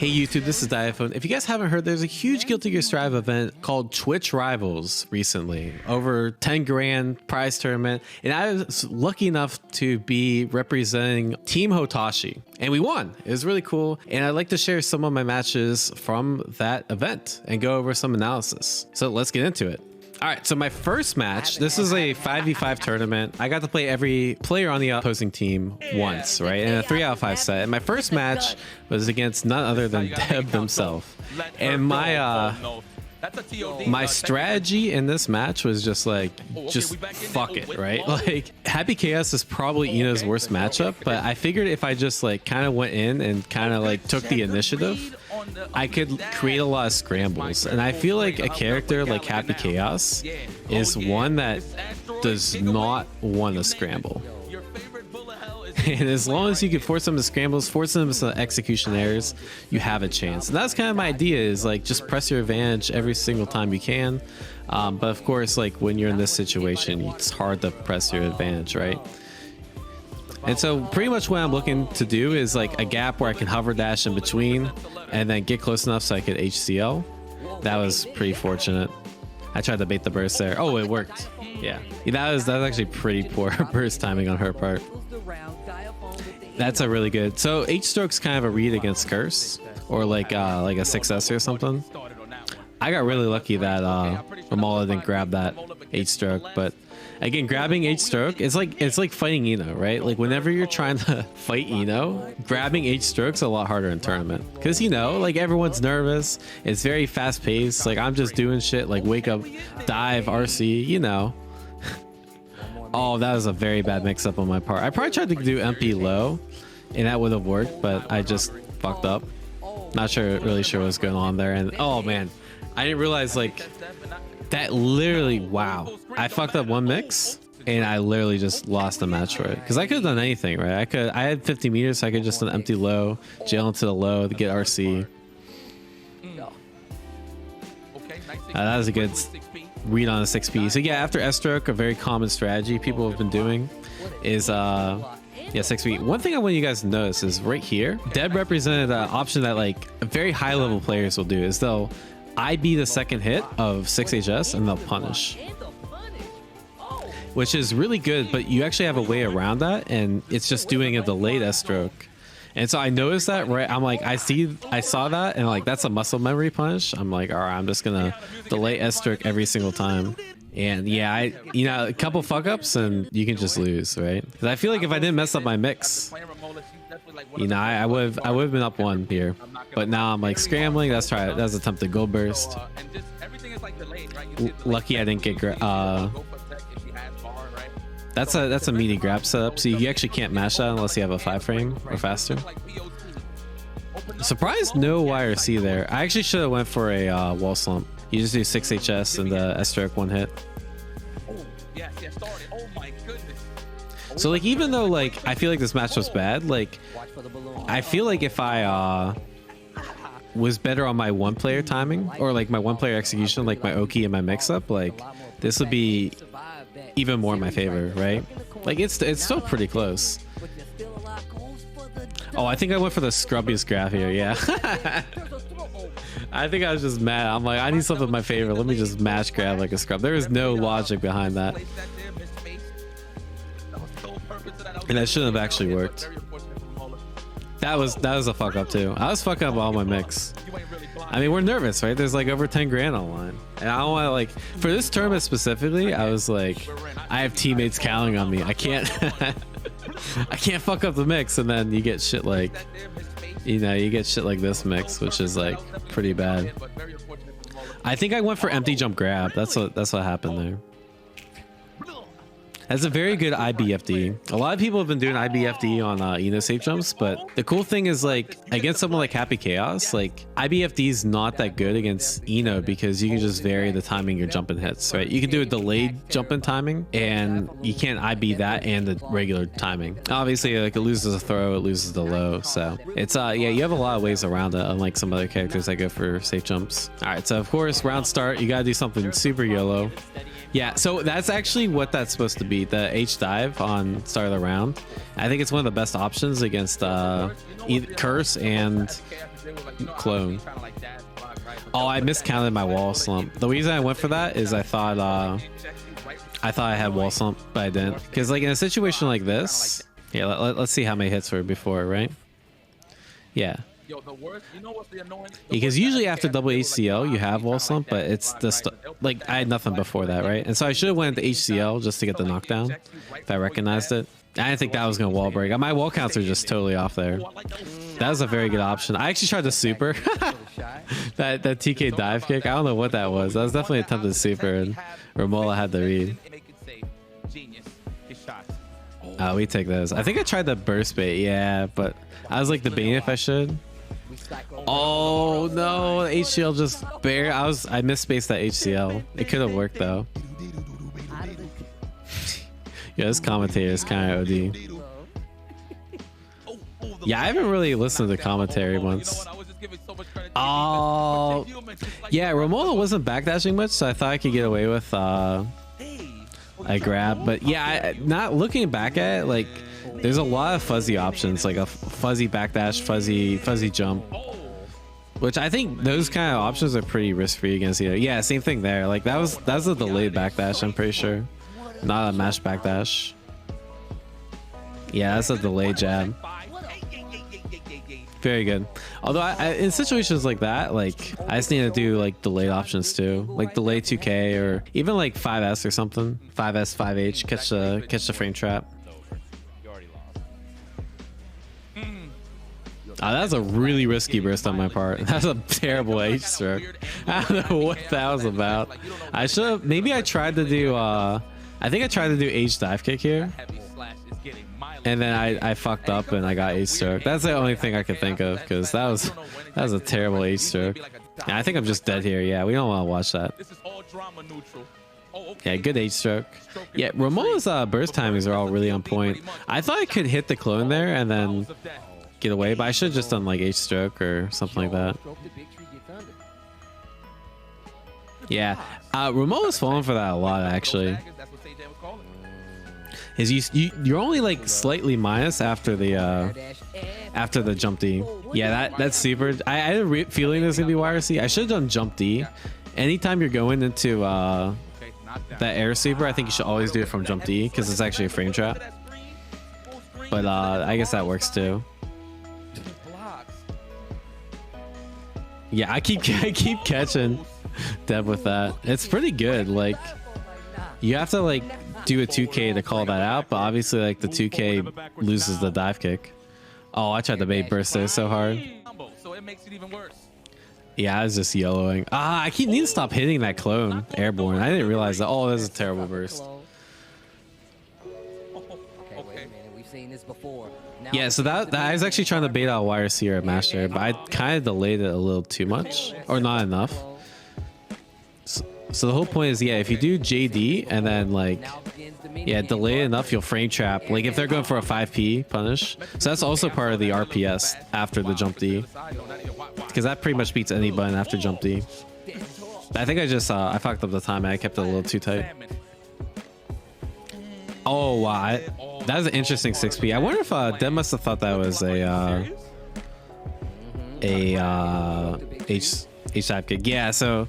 Hey YouTube, this is Diaphone. If you guys haven't heard, there's a huge Guilty Gear Strive event called Twitch Rivals recently. Over 10 grand prize tournament. And I was lucky enough to be representing Team Hotashi. And we won. It was really cool. And I'd like to share some of my matches from that event and go over some analysis. So let's get into it. All right, so my first match, this is a 5v5 tournament. I got to play every player on the opposing team once, right? In a 3 out of 5 set. And my first match was against none other than Deb himself. And my strategy in this match was just like, just fuck it, right? Like, Happy Chaos is probably Ino's worst matchup, but I figured if I just like kind of went in and kind of like took the initiative, I could create a lot of scrambles. And I feel like a character like Happy Chaos is one that does not want to scramble. And as long as you can force them to scrambles, force them to execution errors, you have a chance. And that's kind of my idea, is like just press your advantage every single time you can. But of course, like when you're in this situation, it's hard to press your advantage, right? And so pretty much what I'm looking to do is like a gap where I can hover dash in between and then get close enough so I could HCL. That was pretty fortunate. I tried to bait the burst there. Oh, it worked. Yeah, that was actually pretty poor burst timing on her part. That's a really good. So H stroke's kind of a read against Curse or like a 6S or something. I got really lucky that Romolla didn't grab that H stroke, but again, grabbing H stroke, it's like fighting Ino, right? Like whenever you're trying to fight Ino, grabbing H stroke's a lot harder in tournament because like everyone's nervous. It's very fast paced. Like I'm just doing shit like wake up, dive, RC, Oh, that was a very bad mix up on my part. I probably tried to do MP low and that would have worked, but I just fucked up. Not really sure what's going on there. And oh man, I didn't realize like that literally, wow. I fucked up one mix and I literally just lost the match for it. Because I could have done anything, right? I had 50 meters, so I could just done empty low, jail into the low to get RC. That was a good read on a 6P. So yeah, after S stroke, a very common strategy people have been doing is 6P. One thing I want you guys to notice is right here, Deb represented an option that like very high level players will do, is they'll IB the second hit of 6HS and they'll punish, which is really good, but you actually have a way around that, and it's just doing a delayed S stroke. And so I noticed that, right? I'm like, I saw that, and like that's a muscle memory punish. I'm like, all right, I'm just gonna delay S stroke every single time. And yeah, a couple fuck ups and you can just lose, right? Because I feel like if I didn't mess up my mix, I would have been up one here. But now I'm like scrambling. That's attempted gold burst. Lucky I didn't get that's a meaty grab setup, so you actually can't mash that unless you have a 5 frame or faster. Surprised no YRC there. I actually should have went for a wall slump. You just do 6HS and the S stroke one hit. So like even though like I feel like this match was bad, like I feel like if I was better on my one player timing or like my one player execution, like my Oki and my mix up, like this would be even more in my favor, right? Like it's still pretty close. Oh, I think I went for the scrubbiest graph here. Yeah. I think I was just mad. I'm like, I need something in my favor. Let me just mash grab like a scrub. There is no logic behind that. And that shouldn't have actually worked. That was a fuck up too. I was fucking up all my mix. I mean, we're nervous, right? There's like over 10 grand on line. And I don't want to like, for this tournament specifically, I was like, I have teammates counting on me. I can't, I can't fuck up the mix. And then you get shit like, you get shit like this mix, which is like pretty bad. I think I went for empty jump grab. That's what happened there. That's a very good IBFD. A lot of people have been doing IBFD on Ino safe jumps, but the cool thing is like against someone like Happy Chaos, like IBFD is not that good against Ino because you can just vary the timing your jumping hits, right? You can do a delayed jumping timing and you can't IB that and the regular timing. Obviously, like it loses a throw, it loses the low. So it's yeah, you have a lot of ways around it, unlike some other characters that go for safe jumps. All right, so of course, round start, you gotta do something super YOLO. Yeah, so that's actually what that's supposed to be, the H dive on start of the round. I think it's one of the best options against Curse and clone. Oh, I miscounted my wall slump. The reason I went for that is I thought I had wall slump, but I didn't. Because like in a situation like this, yeah, let's see how many hits were before, right? Yeah. Because usually after double HCL you have wall slump, but it's the like I had nothing before that, right? And so I should have went to HCL just to get the knockdown if I recognized it. I didn't think that was gonna wall break. My wall counts are just totally off there. That was a very good option. I actually tried to super that TK dive kick. I don't know what that was. That was definitely a attempted super, and Romolla had the read. We take those. I think I tried the burst bait, yeah, but I was like debating if I should. Oh no, HCL just bare. I misspaced that HCL. It could have worked though. Yeah, this commentator is kind of OD. Yeah, I haven't really listened to the commentary once. Oh, yeah, Romolla wasn't backdashing much, so I thought I could get away with a grab. But yeah, not looking back at it, like there's a lot of fuzzy options, like a fuzzy backdash, fuzzy jump, which I think those kind of options are pretty risk-free against you. Yeah, same thing there. Like that's a delayed backdash, I'm pretty sure. Not a mash backdash. Yeah, that's a delayed jab. Very good. Although in situations like that, like I just need to do like delayed options too, like delay 2K or even like 5S or something. 5S, 5H, catch the frame trap. That's a really risky burst on my part. That's a terrible H stroke. I don't know what that was about. I should have, maybe I tried to do I think I tried to do H dive kick here, and then I fucked up and I got H stroke. That's the only thing I could think of, because that was a terrible H stroke. Yeah, I think I'm just dead here. Yeah, we don't want to watch that. Yeah, good H stroke. Yeah, Romolla's burst timings are all really on point. I thought I could hit the clone there and then get away, but I should have just done like H stroke or something like that. Yeah, Romolla's falling for that a lot actually. You're only like slightly minus after the jump D. Yeah, that's super. I had a feeling there's gonna be YRC. I should have done jump D. Anytime you're going into that air sweeper, I think you should always do it from jump D, because it's actually a frame trap. But I guess that works too. Yeah, I keep catching Deb with that. It's pretty good. Like you have to like do a 2K to call that out, but obviously like the 2K loses the dive kick. Oh, I tried to bait burst there so hard. Yeah, I was just YOLOing. I need to stop hitting that clone airborne. I didn't realize that. Oh, that's a terrible burst. Yeah, so that I was actually trying to bait out YRC or a master, but I kind of delayed it a little too much, or not enough. So the whole point is, yeah, if you do JD and then like, yeah, delay it enough, you'll frame trap. Like if they're going for a 5P punish. So that's also part of the RPS after the jump D, because that pretty much beats any button after jump D. I think I fucked up the time and I kept it a little too tight. Oh wow, that was an interesting 6P. I wonder if Deb must have thought that was a H type kick. Yeah, so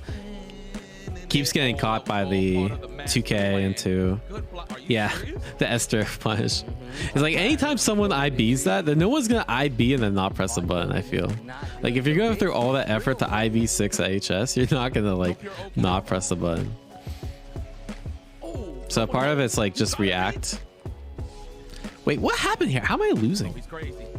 keeps getting caught by the 2K into, yeah, the Esther punish. It's like anytime someone IBs that, then no one's gonna IB and then not press the button. I feel like if you're going through all that effort to IB 6 at HS, you're not gonna like not press the button. So part of it's like just react. Wait, what happened here? How am I losing?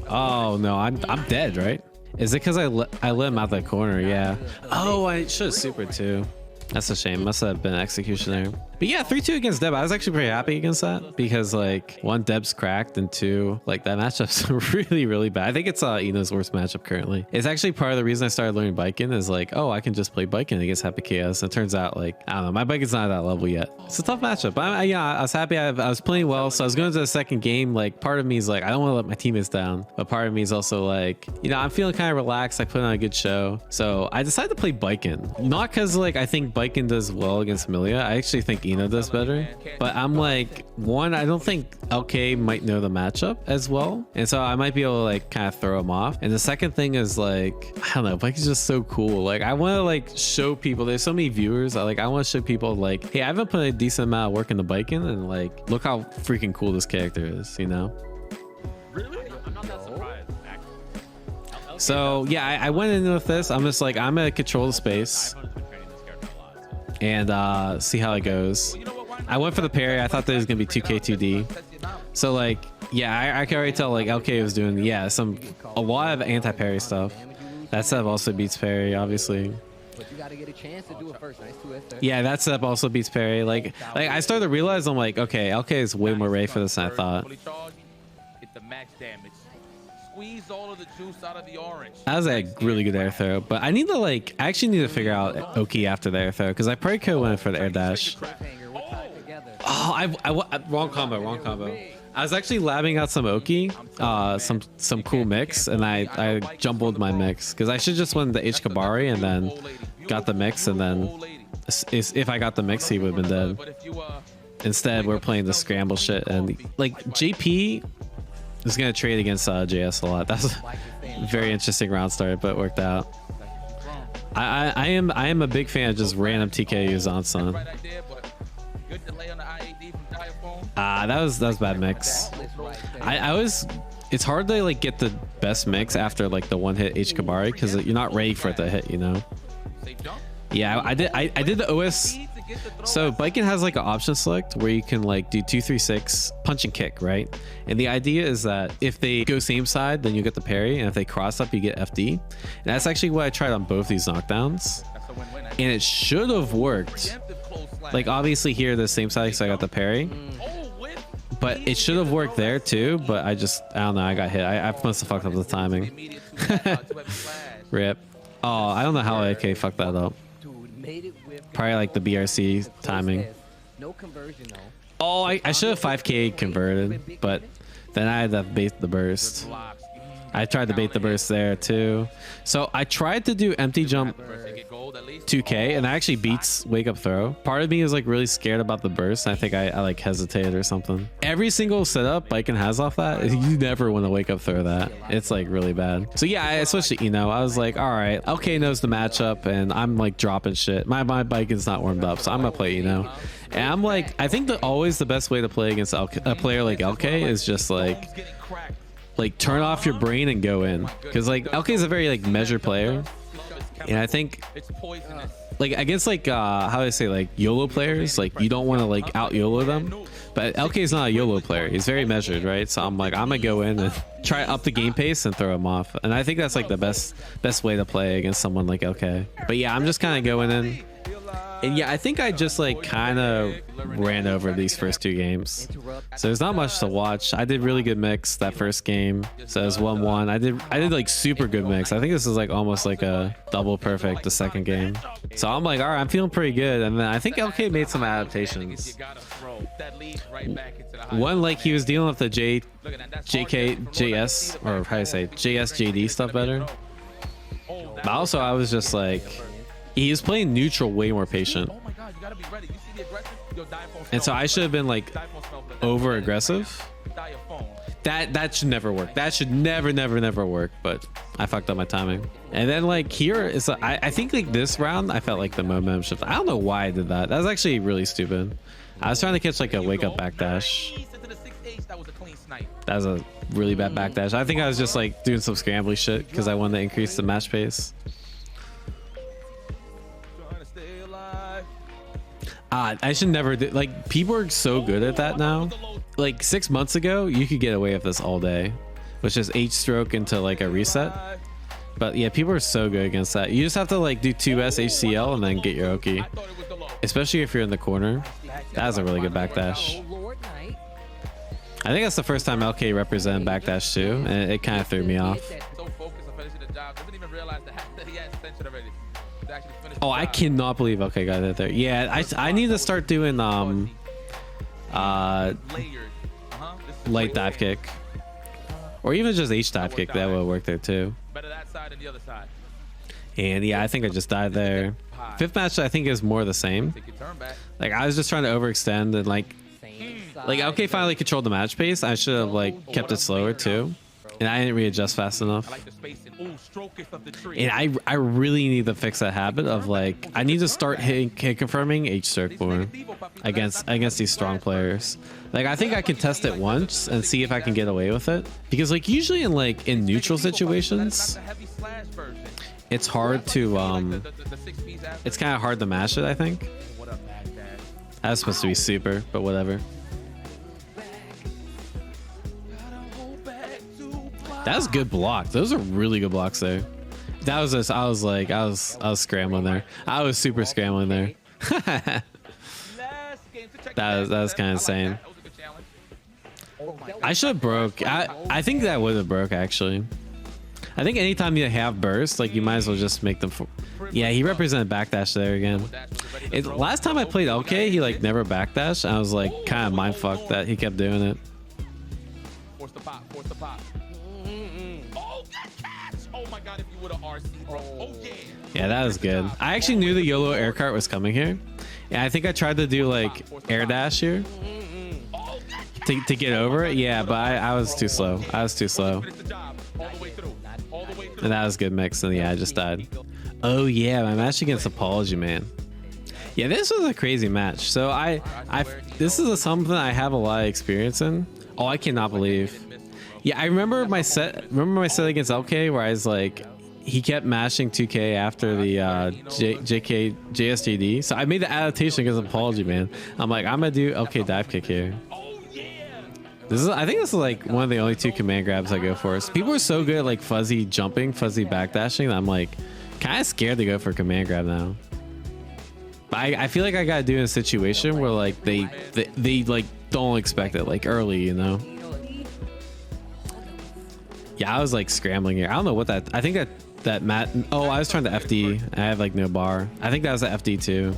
Oh no, I'm dead, right? Is it because I let him out that corner? Yeah. Oh, I should have supered too. That's a shame. Must have been execution there. But yeah, 3-2 against Deb. I was actually pretty happy against that, because like one, Deb's cracked, and two, like that matchup's really, really bad. I think it's Eno's worst matchup currently. It's actually part of the reason I started learning Biking is like, oh, I can just play Biking against Happy Chaos. And it turns out like, I don't know, my Biking's not at that level yet. It's a tough matchup. I was happy. I was playing well. So I was going to the second game. Like part of me is like, I don't want to let my teammates down. But part of me is also like, you know, I'm feeling kind of relaxed. I put on a good show. So I decided to play Biking. Not because like I think Biking does well against Milia. I actually think Eno does better. But I'm like, one, I don't think LK might know the matchup as well, and so I might be able to like kind of throw him off. And the second thing is like, I don't know, Bike is just so cool. Like I want to like show people, there's so many viewers, I want to show people like, hey, I've been putting a decent amount of work into biking, and like look how freaking cool this character is, you know? Really? I'm not that surprised. So yeah, I went in with this. I'm just like, I'm gonna control the space and see how it goes. I went for the parry. I thought there was gonna be 2K2D. So like, yeah, I can already tell like LK was doing, yeah, a lot of anti-parry stuff. That setup also beats parry, obviously. But you gotta get a chance to do it first. Nice 2S. Yeah, that setup also beats parry. Like I started to realize, I'm like, okay, LK is way more ready for this than I thought. Get the max damage. Squeeze all of the juice out of the orange. That was a really good air throw, but I need to like, I actually need to figure out Oki after the air throw, because I probably could have went for the air dash. Oh, wrong combo. I was actually labbing out some Oki, some cool mix, and I jumbled my mix, because I should just win the H Kabari and then got the mix, and then if I got the mix, he would have been dead. Instead, we're playing the scramble shit, and like JP is gonna trade against JS a lot. That's a very interesting round start, but it worked out. I am a big fan of just random TKUs on Sun. That was bad mix. It's hard to like get the best mix after like the one hit H Kabari, because you're not ready for it to hit, you know. Yeah, I did the OS. So Biken has like an option select where you can like do 2-3-6 punch and kick, right? And the idea is that if they go same side, then you get the parry, and if they cross up, you get FD. And that's actually what I tried on both these knockdowns, and it should have worked. Like obviously here the same side, so I got the parry, but it should have worked there too. But I don't know, I got hit. I must have fucked up the timing. Rip. Oh, I don't know how AK fucked that up. Probably like the BRC timing. Oh, I should have 5K converted, but then I had to bait the burst. I tried to bait the burst there too. So I tried to do empty jump 2K, and that actually beats wake up throw. Part of me is like really scared about the burst, and I think I like hesitated or something. Every single setup Biken has off that, you never want to wake up throw that. It's like really bad. So yeah, I switched to Eno. I was like, all right, LK knows the matchup, and I'm like dropping shit. My Biken's not warmed up, so I'm gonna play Eno. And I'm like, I think that always the best way to play against a player like LK is just like turn off your brain and go in, because like LK is a very like measured player. And I think like against like how do I say, like YOLO players, like you don't want to like out YOLO them, but LK is not a YOLO player. He's very measured, right? So I'm like, I'm gonna go in and try up the game pace and throw him off, and I think that's like the best way to play against someone like LK. But yeah, I'm just kind of going in. And yeah, I think I just like kind of ran over these first two games, so there's not much to watch. I did really good mix that first game, so it was 1-1. I did like super good mix. I think this is like almost like a double perfect the second game. So I'm like, all right, I'm feeling pretty good. And then I think LK made some adaptations. One, like he was dealing with the JS, or how do I say, JSJD stuff better. But also I was just like, he was playing neutral way more patient, and so I should have been like over aggressive. That should never work. That should never work. But I fucked up my timing. And then like here is I think like this round I felt like the momentum shift. I don't know why I did that. That was actually really stupid. I was trying to catch like a wake up backdash. That was a really bad backdash. I think I was just like doing some scrambly shit because I wanted to increase the match pace. I should never do, like, people are so good at that now. Like 6 months ago you could get away with this all day, which is H stroke into like a reset. But yeah, people are so good against that. You just have to like do 2S HCL and then get your Oki, especially if you're in the corner. That's a really good backdash. I think that's the first time LK represented backdash too, and it kind of threw me off. Oh, I cannot believe LK got that there. Yeah, I need to start doing light dive kick, or even just H dive kick. That would work there too. And yeah, I think I just died there. Fifth match, I think, is more the same. Like, I was just trying to overextend and like okay, finally controlled the match pace. I should have like kept it slower too. And I didn't readjust fast enough. And I really need to fix that habit of like, I need to start hit confirming H stroke more against these strong players. Like, I think I can test it once and see if I can get away with it. Because like usually in neutral situations, it's hard to it's kind of hard to mash it, I think. That's supposed to be super, but whatever. That was good block. Those are really good blocks there. That was just, I was scrambling there. I was super scrambling there. that was kind of insane. I should have broke. I think that would have broke actually. I think anytime you have burst, like you might as well just make them. Yeah, he represented backdash there again. Last time I played LK, he like never backdashed. I was like kind of mindfucked that he kept doing it. Force the pop. Force the pop. Oh, that catch! Oh my God! If you would have RC, bro. Oh yeah. Yeah, that was good. I actually knew the YOLO air cart was coming here. Yeah, I think I tried to do like air dash here to get over it. Yeah, but I was too slow. I was too slow. And that was good mix. And yeah, I just died. Oh yeah, my match against ApologyMan. Yeah, this was a crazy match. So this is something I have a lot of experience in. Oh, I cannot believe. Yeah, I remember my set against LK where I was like, he kept mashing 2K after the GGST. So I made the adaptation against ApologyMan. I'm like, I'm gonna do LK dive kick here. I think this is like one of the only two command grabs I go for. So people are so good at like fuzzy jumping, fuzzy backdashing that I'm like kind of scared to go for command grab now. But I feel like I gotta do in a situation where like they like don't expect it like early, you know. Yeah, I was like scrambling here. I don't know what that. I think that Matt. Oh, I was trying to FD. I have like no bar. I think that was the FD too.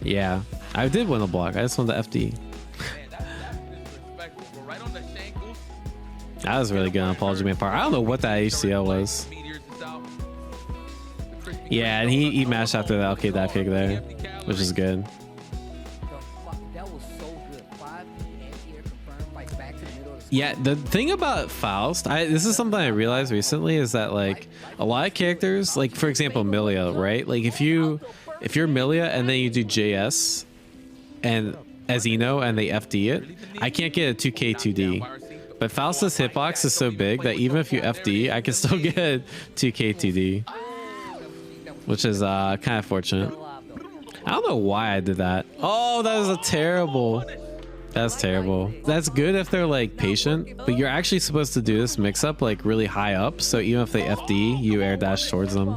Yeah, I did win a block. I just won the FD. That was really good on ApologyMan part. I don't know what that HCL was. Yeah, and he mashed after the LK dive kick there, which is good. Yeah, the thing about Faust, this is something I realized recently, is that like a lot of characters, like for example Milia, right? Like if you're Milia and then you do JS and as Eno and they FD it, I can't get a 2K 2D. But Faust's hitbox is so big that even if you FD, I can still get a 2K 2D, which is kind of fortunate. I don't know why I did that. Oh, that was a terrible. That's terrible. That's good if they're like patient, but you're actually supposed to do this mix up like really high up, so even if they FD, you air dash towards them.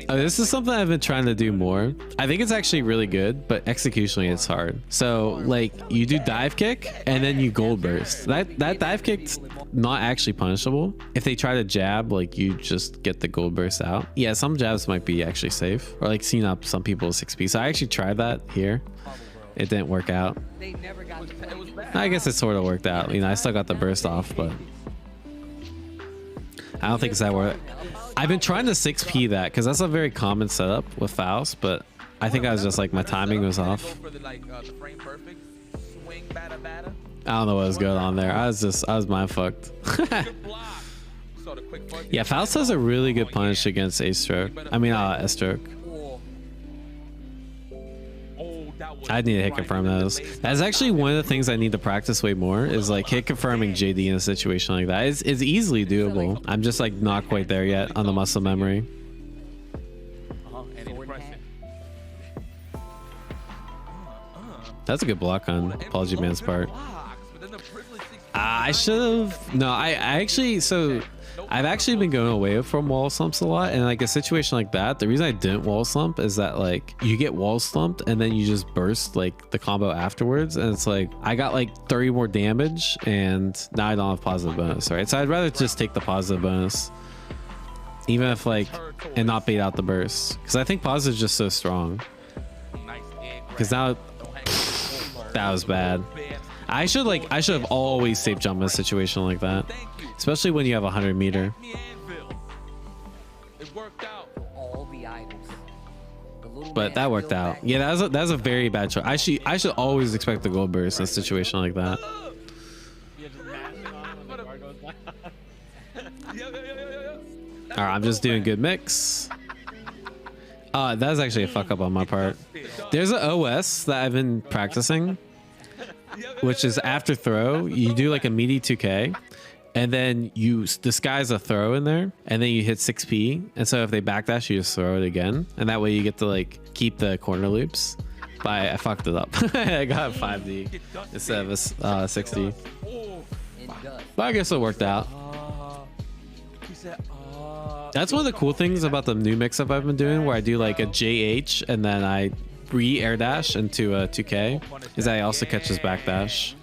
Oh, this is something I've been trying to do more. I think it's actually really good, but executionally it's hard. So like you do dive kick and then you gold burst. That dive kick's not actually punishable. If they try to jab, like you just get the gold burst out. Yeah, some jabs might be actually safe, or like seeing up some people's 6P. So I actually tried that here. It didn't work out. I guess it sort of worked out. You know, I still got the burst off, but I don't think it's that worth it. I've been trying to 6P that because that's a very common setup with Faust, but I think I was just like my timing was off. I don't know what was going on there. I was mind fucked. Yeah, Faust has a really good punish against A stroke. I mean S stroke. I need to hit confirm those. That's actually one of the things I need to practice way more, is like hit confirming JD in a situation like that. It's easily doable. I'm just like not quite there yet on the muscle memory. That's a good block on ApologyMan's part. I should have. No, I actually. So I've actually been going away from wall slumps a lot, and like a situation like that, the reason I didn't wall slump is that like you get wall slumped and then you just burst like the combo afterwards, and it's like I got like 30 more damage and now I don't have positive bonus, right? So I'd rather just take the positive bonus, even if like, and not bait out the burst, because I think positive is just so strong. Because now that was bad. I should have always safe jump in a situation like that, especially when you have 100 meter. It worked out. All the items. The little But man that worked still out. back. Yeah, that was a very bad choice. I should always expect the gold burst in a situation like that. Yeah, just mashing on him when the guard goes down. All right, I'm just doing good mix. That was actually a fuck up on my part. There's an OS that I've been practicing, which is after throw, you do like a meaty 2K, and then you disguise a throw in there, and then you hit 6P. And so if they backdash, you just throw it again, and that way you get to like keep the corner loops. But I fucked it up. I got 5D instead of a 60. In dust. But I guess it worked out. He said, That's one of the cool things about the new mix-up I've been doing, where I do like a JH and then I re-air dash into a 2K, is that I also catch his backdash.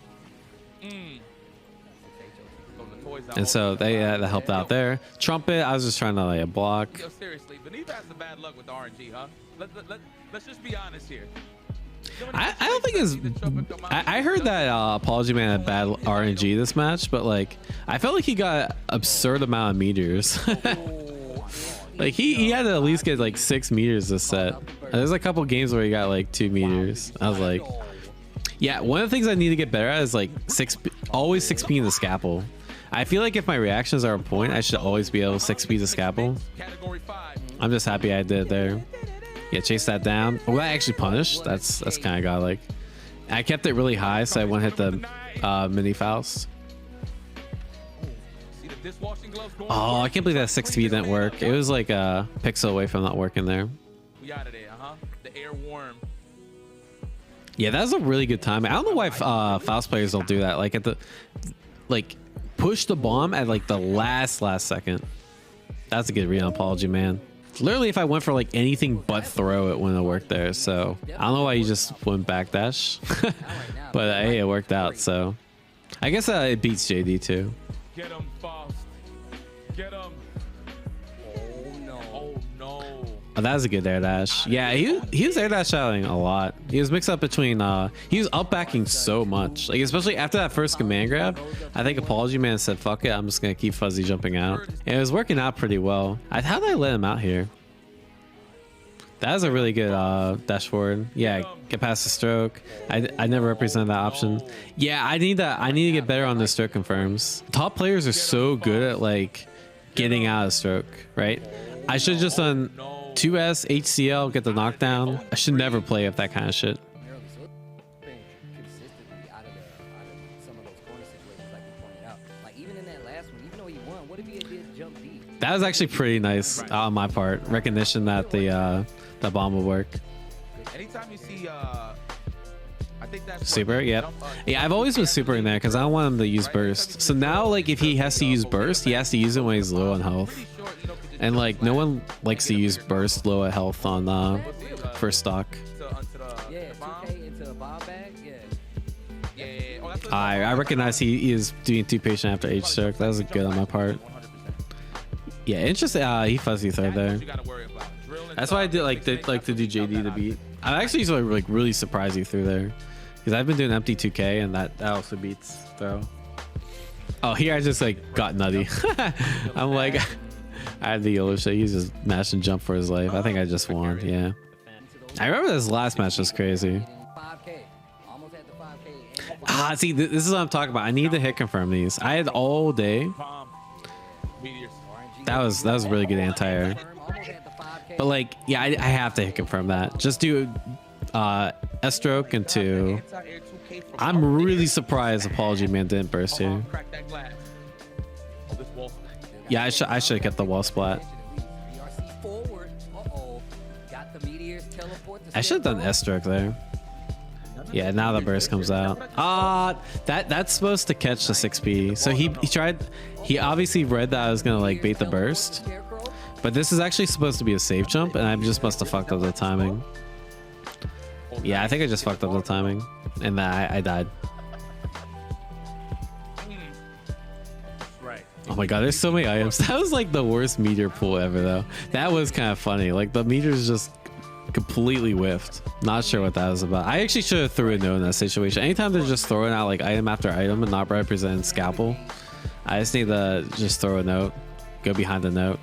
And so that helped out there. Trumpet, I was just trying to like a block. Yo, seriously, Benita has the bad luck with the RNG, huh? Let's just be honest here. I don't think it's... I heard that ApologyMan had bad RNG this match, but like I felt like he got absurd amount of meters. Like he had to at least get like 6 meters this set. There's a couple games where he got like 2 meters. I was like, yeah, one of the things I need to get better at is like always 6P in the scalpel. I feel like if my reactions are on point, I should always be able to 6P the scalpel. I'm just happy I did it there. Yeah, chase that down. Oh, that actually punished. That's kind of godlike. I kept it really high, so I won't hit the mini Faust. Oh, I can't believe that 6P didn't work. It was like a pixel away from not working there. We out of there, huh? The air worm. Yeah, that was a really good time. I don't know why Faust players don't do that. Like at the push the bomb at like the last second. That's a good read on ApologyMan. Literally, if I went for like anything but throw, it wouldn't have worked there. So I don't know why you just went backdash, but hey, it worked out. So I guess it beats JD too. Get him, Faust. Get him. Oh no. Oh no. Oh, that was a good air dash. Yeah, he was air dash shouting a lot. He was mixed up between he was up backing so much, like especially after that first command grab. I think ApologyMan said fuck it, I'm just gonna keep fuzzy jumping out, and it was working out pretty well. How did I let him out here? That was a really good dash forward. Yeah, get past the stroke. I never represented that option. Yeah, I need to get better on the stroke confirms. Top players are so good at like getting out of stroke, right? I should have just done 2S, HCL, get the knockdown. I should never play up that kind of shit. Consistently out of some of those corner situations, like you pointed out. Like even in that last one, even though he won, what if he did jump deep? That was actually pretty nice on my part. Recognition that the bomb will work. Anytime you see I think that's Super, yep. Yeah, I've always been super in there because I don't want him to use burst. So now, like, if he has to use burst, he has to use it when he's low on health. And like, no one likes to use burst low at health on first stock. Yeah, 2K into a bomb bag. Yeah. I I recognize he is doing too patient after H stroke. That was good on my part. Yeah, interesting. He fuzzy third there. That's why I did like to do JD to beat. I actually usually like really surprise you through there, because I've been doing empty 2K and that also beats throw. Oh, here I just like got nutty. I'm like, I had the yellow shit. He's just mash and jump for his life. I think I just won. Yeah. I remember this last match was crazy. 5K. Almost at the 5K. See, this is what I'm talking about. I need to hit confirm these. I had all day. That was a really good anti-air. But like, yeah, I have to hit confirm that. Just do S stroke into. I'm really surprised ApologyMan didn't burst here. Yeah, I should have kept the wall splat. I should have done S stroke there. Yeah, now the burst comes out. That's supposed to catch the 6P. So he obviously read that I was gonna like bait the burst. But this is actually supposed to be a safe jump, and I just must have fucked up the timing. Yeah, I think I just fucked up the timing, and that I died. Oh my god, there's so many items. That was like the worst meteor pool ever, though. That was kind of funny. Like the meteors just completely whiffed. Not sure what that was about. I actually should have threw a note in that situation. Anytime they're just throwing out like item after item and not representing scalpel, I just need to just throw a note, go behind the note.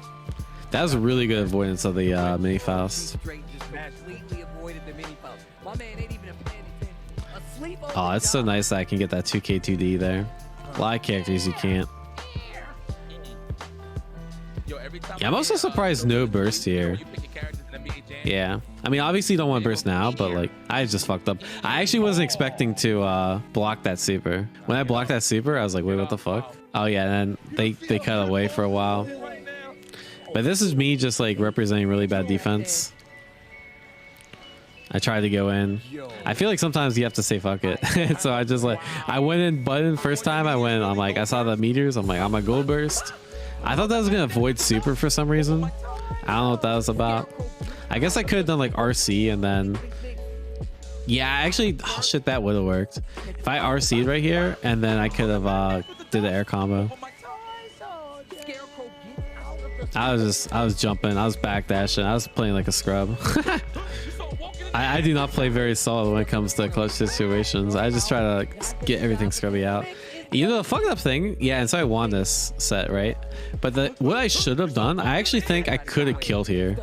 That was a really good avoidance of the mini Faust. Straight just completely avoided the mini Faust. My man ain't even paying attention. Asleep on Oh, the it's so job. nice that I can get that 2K 2D there. A lot of characters you can't. Yo, every time Yeah, I'm also surprised no burst here. you pick your characters in NBA Jam. Yeah, I mean, obviously you don't want to burst now, but like I just fucked up. I actually wasn't expecting to block that super. When I blocked that super, I was like, wait, what the fuck? Oh yeah, and then they cut away for a while. But this is me just like representing really bad defense. I tried to go in. I feel like sometimes you have to say fuck it. So I just like, I went in button first time I went, I'm like, I saw the meters. I'm like, I'm a gold burst. I thought that was going to avoid super for some reason. I don't know what that was about. I guess I could have done like RC and then, yeah, actually, oh shit, that would have worked. If I RC'd right here and then I could have did the air combo. I was jumping, I was backdashing, I was playing like a scrub. I do not play very solid when it comes to clutch situations. I just try to like, get everything scrubby out. You know, the fucked up thing, yeah, and so I won this set, right? But what I should have done, I actually think I could have killed here.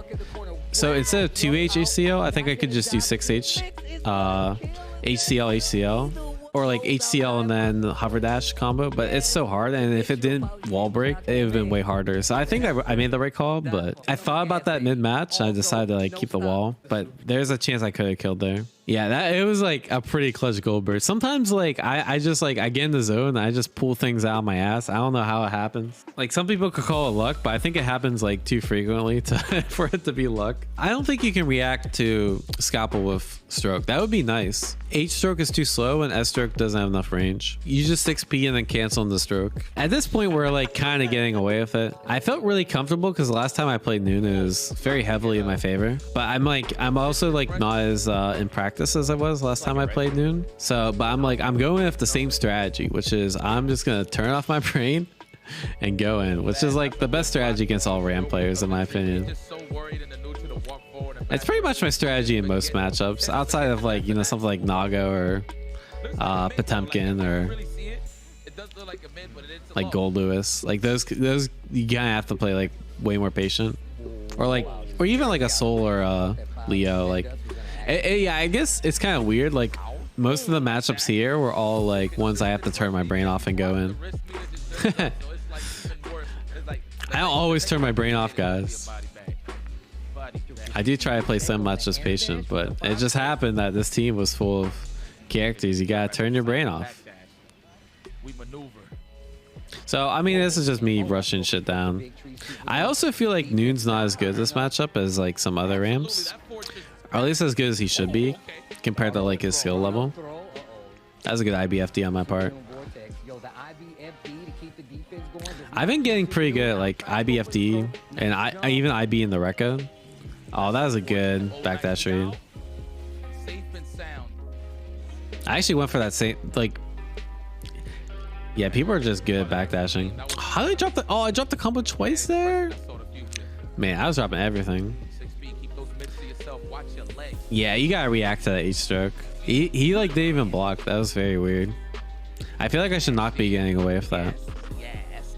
So instead of 2H HCL, I think I could just do 6H HCL HCL. Or like HCL and then hover dash combo, but it's so hard, and if it didn't wall break, it would have been way harder. So I think I made the right call, but I thought about that mid match. I decided to like keep the wall, but there's a chance I could have killed there. Yeah, it was like a pretty clutch gold burst. Sometimes like I just like I get in the zone and I just pull things out of my ass. I don't know how it happens. Like some people could call it luck, but I think it happens like too frequently for it to be luck. I don't think you can react to Scalpel with stroke. That would be nice. H stroke is too slow and S stroke doesn't have enough range. You just 6P and then cancel the stroke. At this point, we're like kind of getting away with it. I felt really comfortable because the last time I played Noon, it was very heavily in my favor. But I'm also like not as in practice as I was last time I played Noon. So, but I'm going with the same strategy, which is I'm just gonna turn off my brain and go in, which is like the best strategy against all Ram players in my opinion. It's pretty much my strategy in most matchups, outside of like, you know, something like Naga or Potemkin or like Gold Lewis. Like those you kind of have to play like way more patient, or even like a Soul or a Leo. Like yeah, I guess it's kind of weird. Like most of the matchups here were all like ones I have to turn my brain off and go in. I don't always turn my brain off, guys. I do try to play so much as patient, but it just happened that this team was full of characters. You gotta turn your brain off. So I mean, this is just me rushing shit down. I also feel like Noon's not as good this matchup as like some other Rams, or at least as good as he should be compared to like his skill level. That was a good IBFD on my part. I've been getting pretty good at like IBFD and I even IB in the Rekka. Oh, that was a good backdash read. I actually went for that same, like, yeah, people are just good at backdashing. How did I drop the, oh, I dropped the combo twice there? Man, I was dropping everything. Yeah, you gotta react to that H stroke. He like didn't even block. That was very weird. I feel like I should not be getting away with that.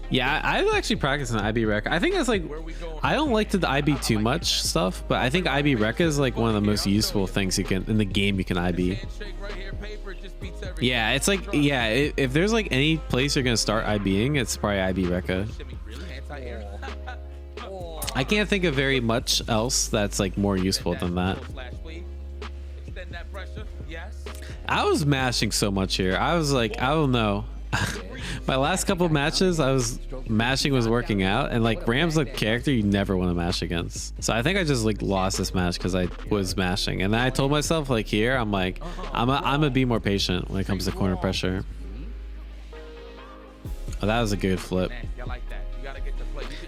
Yeah, I've actually practiced an IB Rekka. I think that's like, I don't like to IB too much stuff, but I think IB Rekka is like one of the most useful things you can in the game. You can IB. Yeah, it's like, yeah, if there's like any place you're gonna start IBing, it's probably IB Rekka. I can't think of very much else that's like more useful than that. I was mashing so much here. I was like, I don't know. My last couple matches, I was mashing was working out, and like Ram's like character you never want to mash against. So I think I just like lost this match because I was mashing, and then I told myself like here I'm like I'm gonna be more patient when it comes to corner pressure. Oh, that was a good flip.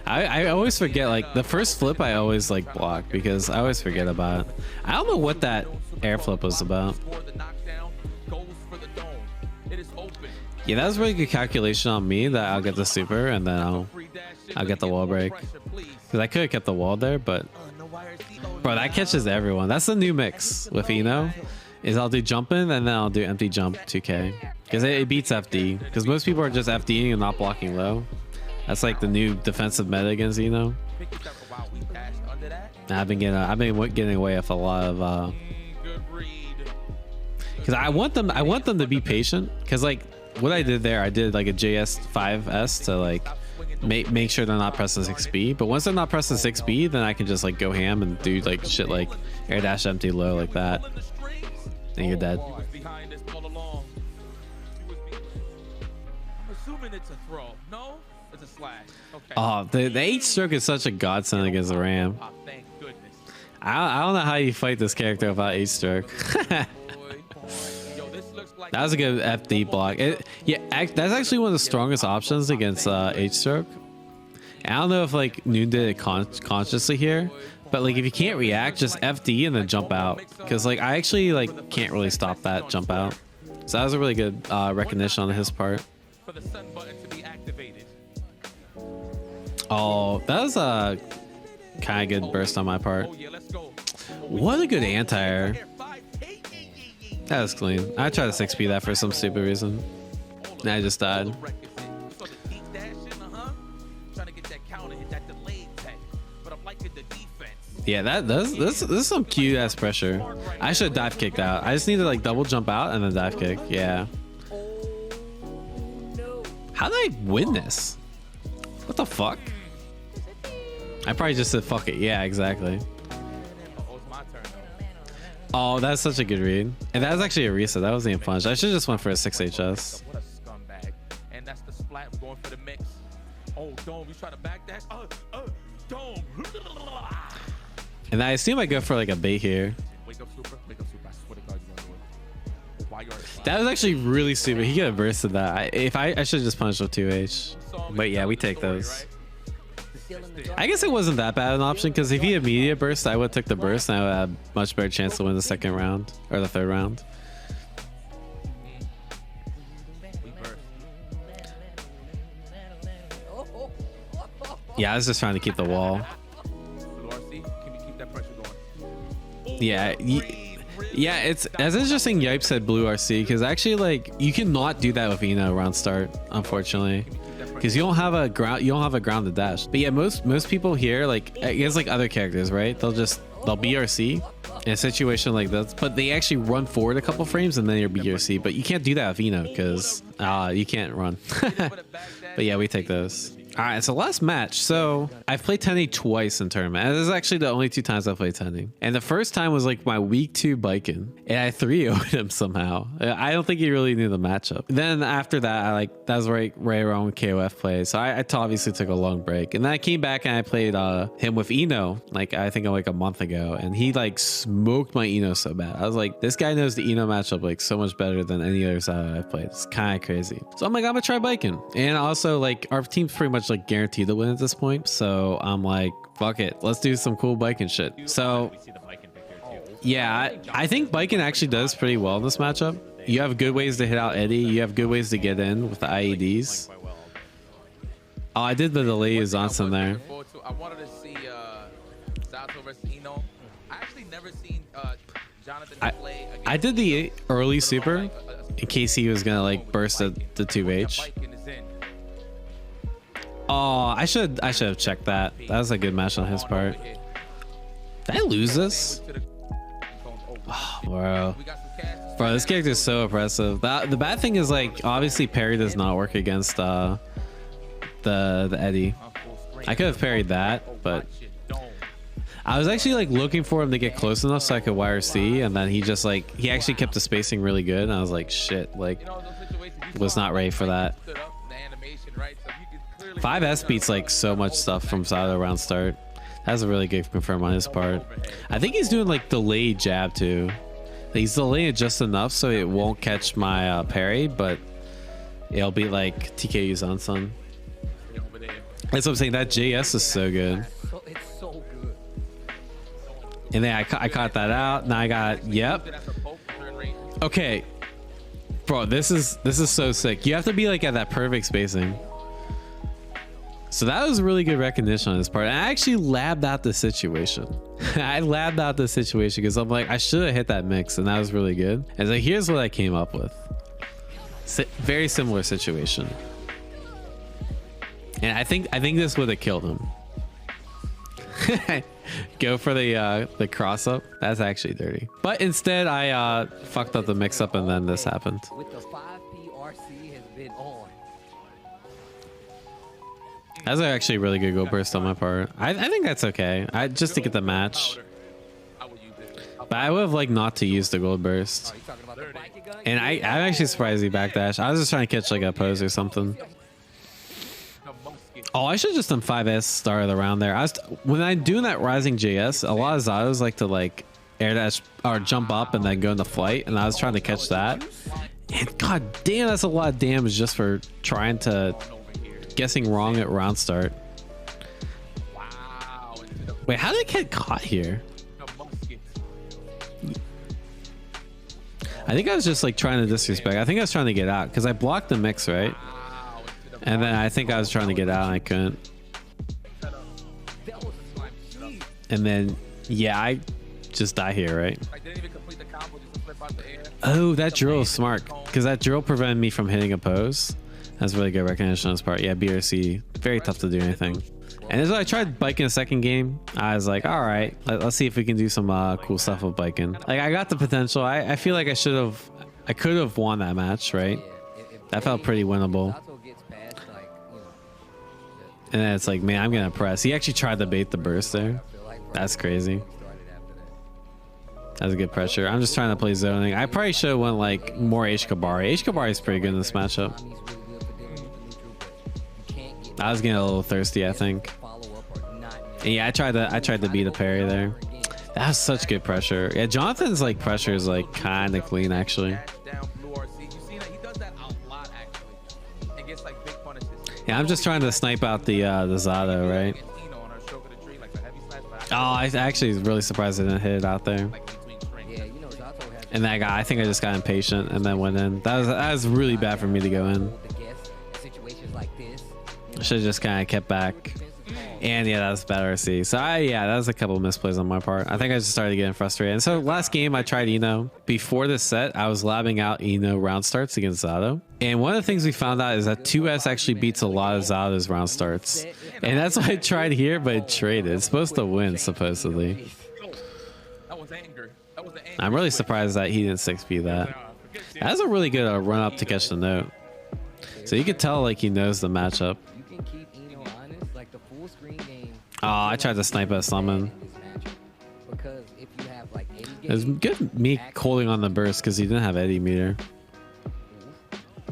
I always forget, like the first flip I always like block because I always forget about it. I don't know what that air flip was about. Yeah, that was really good calculation on me that I'll get the super and then I'll get the wall break. Because I could have kept the wall there, but bro, that catches everyone. That's the new mix with Eno, is I'll do jumping and then I'll do empty jump 2K. Because it beats FD. Because most people are just FDing and not blocking low. That's like the new defensive meta against Eno. Wow, we dashed under that. I've been getting away with a lot of Good read. because I want them to be patient, because like what I did there, I did like a JS5S to like make sure they're not pressing 6B, but once they're not pressing 6B, then I can just like go ham and do like shit like air dash empty low like that, and you're dead. He was behind us all along. I'm assuming it's a throw. No, it's a slash. Okay. Oh, the H stroke is such a godsend against the Ram. Oh, thank goodness. I don't know how you fight this character without H stroke. Yo, this looks like That was a good FD block. That's actually one of the strongest options against H stroke. I don't know if like Noon did it consciously here, but like if you can't react, just FD and then jump out, because like I actually like can't really stop that jump out. So that was a really good recognition on his part. for the sun button to be activated. Oh, that was a kind of good burst on my part. Oh yeah, let's go. What a good anti-air. That was clean. I tried to 6P that for some stupid reason. And I just died. Yeah, this is some cute ass pressure. I should have dive kicked out. I just need to like double jump out and then dive kick. Yeah. How did I win this? What the fuck? I probably just said fuck it. Yeah, exactly. Oh, that's such a good read. And that was actually a reset. That wasn't even punch. I should just went for a 6HS. What a scumbag. And that's the splat. We're going for the mix. Oh, Dome, you try to back that? Dome. And I assume I go for like a bait here. Wake up, Super. Wake up, Super. I swear to God, you're going to win. Why you are That was actually really stupid. He could have bursted that. I should have just punched with 2H. But yeah, we take those. I guess it wasn't that bad an option, because if he immediate burst, I would have took the burst and I would have a much better chance to win the second round or the third round. Yeah, I was just trying to keep the wall. Yeah, yeah, it's as interesting. Yipe said blue RC, because actually, like, you cannot do that with Eno around start, unfortunately, because you don't have a grounded dash. But yeah, most people here, like, I guess like other characters, right? They'll BRC in a situation like this, but they actually run forward a couple frames and then you're BRC. But you can't do that with Eno, because you can't run. But yeah, we take those. All right, so last match. So I've played Tene twice in tournament, and this is actually the only 2 times I've played Tene. And the first time was like my week 2 Bikin, and I 3-0'd him somehow. I don't think he really knew the matchup. Then after that, that was right around when KOF played. So I obviously took a long break, and then I came back and I played him with Eno, like I think like a month ago, and he like smoked my Eno so bad. I was like, this guy knows the Eno matchup like so much better than any other side I've played. It's kind of crazy. So I'm like, I'm gonna try Bikin, and also like our team's pretty much like guaranteed to win at this point, so I'm like, fuck it, let's do some cool Bikin shit. So yeah, I think Bikin actually does pretty well in this matchup. You have good ways to hit out Eddie, you have good ways to get in with the IEDs. Oh, I did the delay Zonson there. I wanted to see Sato versus Eno. I actually never seen Jonathan play. I did the early super in case he was gonna like burst the 2H. Oh, I should have checked that. That was a good match on his part. Did I lose this? Oh, bro, this character is so oppressive. The bad thing is, like, obviously parry does not work against the Eddie. I could have parried that, but I was actually like looking for him to get close enough so I could YRC, and then he just like he actually kept the spacing really good, and I was like, shit, like was not ready for that. 5S beats like so much stuff from Sato around start. That's a really good confirm on his part. I think he's doing like delayed jab too. He's delaying it just enough so it won't catch my parry, but it'll be like TKU Zonson. That's what I'm saying. That JS is so good. It's so good. And then I caught that out. Now I got, yep. Okay, bro, this is so sick. You have to be like at that perfect spacing. So that was really good recognition on his part. And I actually labbed out the situation. I labbed out the situation because I'm like, I should have hit that mix, and that was really good. And so here's what I came up with. Very similar situation. And I think this would have killed him. Go for the cross up. That's actually dirty. But instead, I fucked up the mix up, and then this happened. With the 5P RC has been on. That's actually a really good goal burst on my part. I think that's okay. Just to get the match. But I would have liked not to use the gold burst. You talking about the biker gun? And I'm actually surprised he backdash. I was just trying to catch like a pose or something. Oh, I should have just done 5S start of the round there. When I'm doing that rising JS, a lot of Zados like to like air dash or jump up and then go into flight, and I was trying to catch that. And god damn, that's a lot of damage just for trying to guessing wrong at round start. Wait, how did it get caught here? I think I was just like trying to disrespect. I think I was trying to get out because I blocked the mix, right? And then I think I was trying to get out and I couldn't. And then, yeah, I just die here, right? Oh, that drill is smart because that drill prevented me from hitting a pose. That's really good recognition on his part. Yeah, BRC, very tough to do anything. And as I tried biking a second game, I was like, all right, let's see if we can do some cool stuff with biking. Like I got the potential. I feel like I could have won that match, right? That felt pretty winnable. And then it's like, man, I'm gonna press. He actually tried to bait the burst there. That's crazy. That's a good pressure. I'm just trying to play zoning. I probably should have went like more H-Kabari. H-Kabari is pretty good in this matchup. I was getting a little thirsty, I think. And yeah, I tried to beat a parry there. That was such good pressure. Yeah, Jonathan's like pressure is like kind of clean actually. Yeah, I'm just trying to snipe out the Zato, right? Oh, I actually was really surprised I didn't hit it out there. And that guy, I think I just got impatient and then went in. That was really bad for me to go in. Should have just kind of kept back. And yeah, that was bad RC. So yeah, that was a couple of misplays on my part. I think I just started getting frustrated. And so last game I tried Eno. Before this set, I was labbing out Eno round starts against Zato. And one of the things we found out is that 2S actually beats a lot of Zato's round starts. And that's why I tried here, but it traded. It's supposed to win, supposedly. I'm really surprised that he didn't 6P that. That's a really good run up to catch the note. So you could tell like he knows the matchup. Oh, I tried to snipe a summon. It was good me holding on the burst because he didn't have Eddie meter.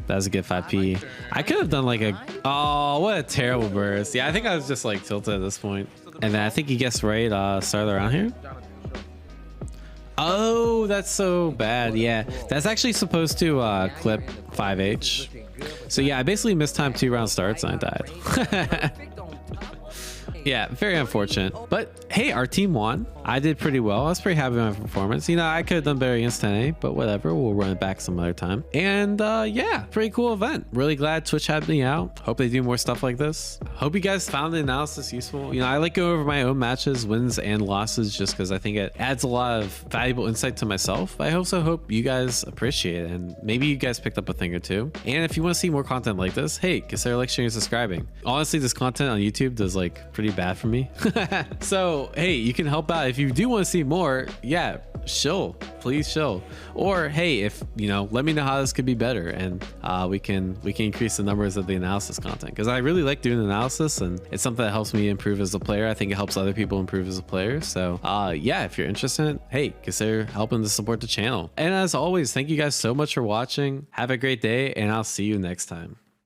That was a good 5P. I could have done like a... Oh, what a terrible burst. Yeah, I think I was just like tilted at this point. And then I think he guessed right start around here. Oh, that's so bad. Yeah, that's actually supposed to clip 5H. So yeah, I basically missed time 2 round starts and I died. Yeah, very unfortunate. But hey, our team won. I did pretty well. I was pretty happy with my performance. You know, I could have done better against Tene, but whatever. We'll run it back some other time. And yeah, pretty cool event. Really glad Twitch had me out. Hope they do more stuff like this. Hope you guys found the analysis useful. You know, I like going over my own matches, wins and losses, just because I think it adds a lot of valuable insight to myself. I also hope you guys appreciate it, and maybe you guys picked up a thing or two. And if you want to see more content like this, hey, consider like, sharing, and subscribing. Honestly, this content on YouTube does like pretty bad for me. So hey, you can help out if you do want to see more. Yeah, please show. Or hey, if you know, let me know how this could be better, and we can increase the numbers of the analysis content, because I really like doing analysis and it's something that helps me improve as a player. I think it helps other people improve as a player. So yeah, if you're interested, hey, consider helping to support the channel. And as always, thank you guys so much for watching. Have a great day, and I'll see you next time.